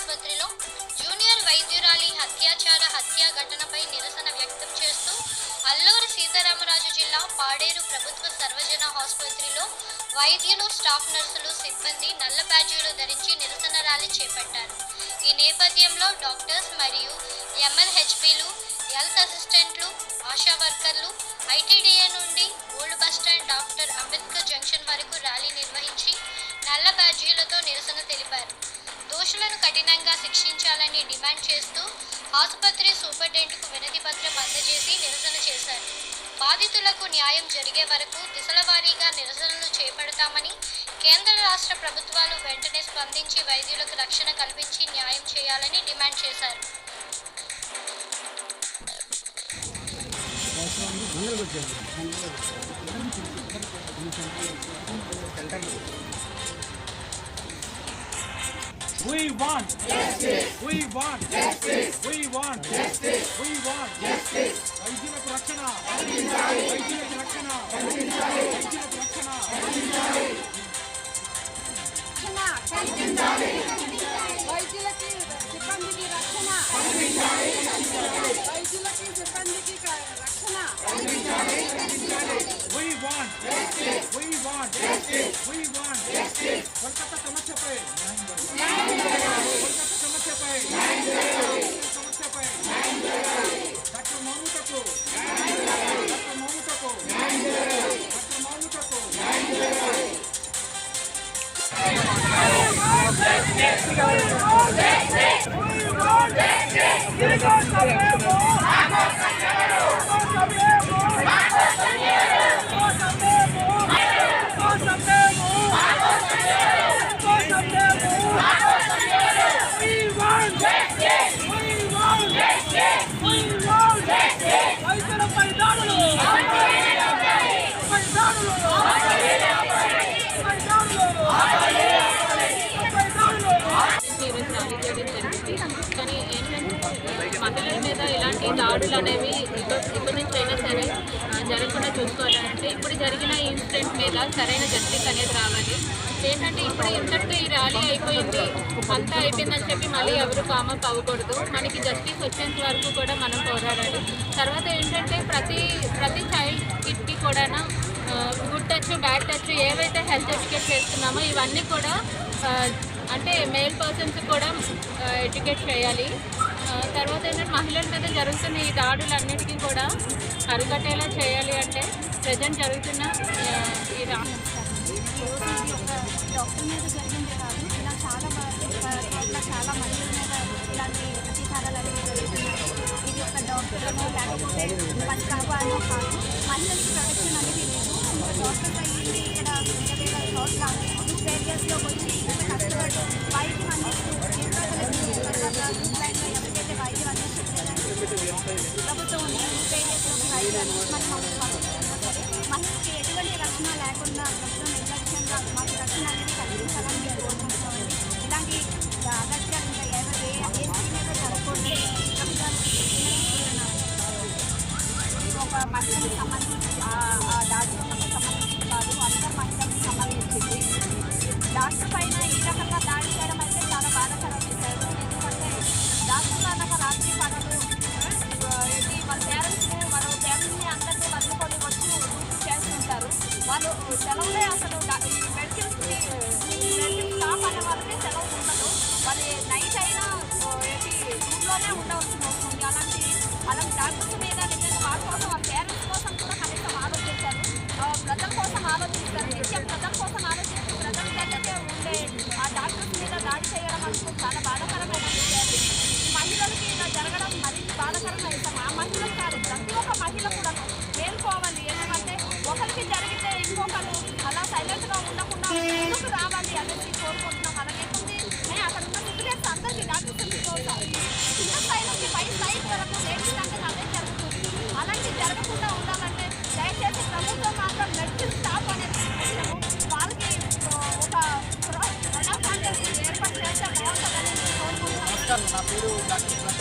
ఆసుపత్రిలో జూనియర్ వైద్యురాలి హత్య ఘటనపై నిరసన వ్యక్తం చేస్తూ అల్లూరి సీతారామరాజు జిల్లా పాడేరు ప్రభుత్వ సర్వజన ఆసుపత్రిలో వైద్యులు, స్టాఫ్ నర్సులు, సిబ్బంది నల్ల బ్యాడ్జీలు ధరించి నిరసన ర్యాలీ చేపట్టారు. ఈ నేపథ్యంలో డాక్టర్స్ మరియు ఎంఎల్హెచ్పీలు, హెల్త్ అసిస్టెంట్లు, ఆశా వర్కర్లు ఐటీడీఏ నుండి old bus stand doctor Ambedkar junction వరకు ర్యాలీ నిర్వహించి నల్ల బ్యాడ్జీలతో నిరసన తెలిపారు. దోషులను కఠినంగా శిక్షించాలని డిమాండ్ చేస్తూ ఆసుపత్రి సూపరింటెండెంట్కు వినతి పత్రం అందజేసి నిరసన చేశారు. బాధితులకు న్యాయం జరిగే వరకు దిశల వారీగా నిరసనలు చేపడతామని, కేంద్ర రాష్ట్ర ప్రభుత్వాలు వెంటనే స్పందించి వైద్యులకు రక్షణ కల్పించి న్యాయం చేయాలని డిమాండ్ చేశారు. We want justice. We want justice. We want justice. We want justice. వైద్యులకు రక్షణ కల్పించాలి. వైద్యులకు రక్షణ కల్పించాలి. వైద్యులకు రక్షణ కల్పించాలి. కల్పించాలి. వైద్యులకి సిబ్బందికి రక్షణ కల్పించాలి. వైద్యులకి సిబ్బందికి రక్షణ కల్పించాలి. We want justice. We want justice. We want justice. Kolkata సమస్యపై కోల్కతా సమస్యపై సమస్యపై డాక్టర్ మౌనికకు డాక్టర్ మౌనికకు డాక్టర్ మౌనికకు కానీ ఏంటంటే మహిళల మీద ఇలాంటి దాడులు అనేవి ఇప్పటి నుంచి అయినా సరే జరగకుండా చూసుకోవాలంటే ఇప్పుడు జరిగిన ఇన్సిడెంట్ మీద సరైన జస్టిస్ అనేది రావాలి. ఏంటంటే ఇప్పుడు ఇంతటితో ఈ ర్యాలీ అయిపోయింది, అంతా అయిపోయిందని చెప్పి మళ్ళీ ఎవరు కామప్ అవ్వకూడదు. మనకి జస్టిస్ వచ్చేంత వరకు కూడా మనం పోరాడాలి. తర్వాత ఏంటంటే ప్రతి చైల్డ్ కిడ్కి కూడా గుడ్ టచ్, బ్యాడ్ టచ్ ఏవైతే హెల్త్ ఎడ్యుకేట్ చేస్తున్నామో ఇవన్నీ కూడా అంటే మేల్ పర్సన్స్ కూడా ఎడ్యుకేట్ చేయాలి. తర్వాత ఏంటంటే మహిళల మీద జరుగుతున్న ఈ దాడులన్నిటికీ కూడా అరికట్టేలా చేయాలి. అంటే ప్రజెంట్ జరుగుతున్న ఈ డాక్టర్ మీద జరిగింది కాదు, ఇలా చాలా మహిళల మీద ఇలాంటి ప్రతీకారాలు అనేవి జరుగుతున్నాయి. ఇది ఒక డాక్టర్ లేకపోతే పంచాబు అనో కాదు, మహిళలకు ప్రొటెక్షన్ అనేది లేదు. డాక్టర్ అయ్యింది ఇక్కడ వేరే చోట్ల ఏరియాస్లోకి వచ్చి కష్టపడి వైద్యం అందిస్తూ ఎవరికైతే వైద్యం అందిస్తుందో ప్రభుత్వం ఏరియాస్లోకి వైద్యం మహిళకి ఎటువంటి రక్షణ లేకుండా ప్రభుత్వం నిర్లక్ష్యంగా మాకు రక్షణ అనేది కల్పించాలని మేము కోరుకుంటున్నామండి. ఇలాంటి అగత్యాలు ఇంకా ఏ స్కీమ్ అయితే జరగకూడదు ప్రభుత్వానికి ఒక మహిళలకు సంబంధించి దాడులకు సంబంధించి కాదు, అందరు మహిళలకు సంబంధించింది. డాక్టర్ పైన ఈ రకంగా దాడి చేయడం అయితే చాలా బాధాకరం చేశారు. ఎందుకంటే డాక్టర్లు అన్నాక రాత్రి పనులు వాళ్ళ పేరెంట్స్ని అందరినీ వదులుకొని వచ్చి చేస్తుంటారు. వాళ్ళు సెలవులే అసలు మెడికల్ స్టాఫ్ అనే వాళ్ళకి సెలవు ఉండదు. వాళ్ళు నైట్ అయినా రూమ్లోనే ఉండవలసి వస్తుంది. అలాంటి డాక్టర్స్ మీద నిజంగా వాళ్ళ కోసం, వాళ్ళ పేరెంట్స్ కోసం కూడా కనీసం ఆలోచించారు. ప్రజల కోసం ఆలోచిస్తారు, నిత్యం ప్రజల కోసం ఆలోచించి ప్రజల దగ్గరే ఉండే ఆ డాక్టర్స్ మీద దాడి చేయడం అనుకో చాలా బాధాకరమైన విషయాలు. మహిళలకి ఇలా జరగడం మరీ బాధాకరంగా ఇస్తాం. ఆ మహిళలు కాదు, ప్రతి ఒక్క మహిళ కూడా మేల్కోవాలి. ఎందుకంటే ఒకరికి జరిగితే ఇంకొకరు అలా సైలెంట్గా ఉండకుండా ముందుకు రావాలి అనేది కోరుకుంటున్నాం. అలాగేంటి అక్కడ ఉన్న సివిలియన్స్ అందరికీ డాక్టర్స్ చూస్తాం. చిన్న స్థాయి నుంచి పై స్థాయి వరకు లేడీస్ అంటే అదే జరుగుతుంది. అలాంటి జరగకుండా ఉండాలంటే దయచేసి ప్రభుత్వం మాత్రం మెడికల్ స్టాఫ్ అనేది వాళ్ళకి ఒక ఏర్పాటు చేస్తే బాగుంటుందని కోరుకుంటున్నాం. నమస్కారం, నా పేరు డాక్టర్ ప్రతాప్.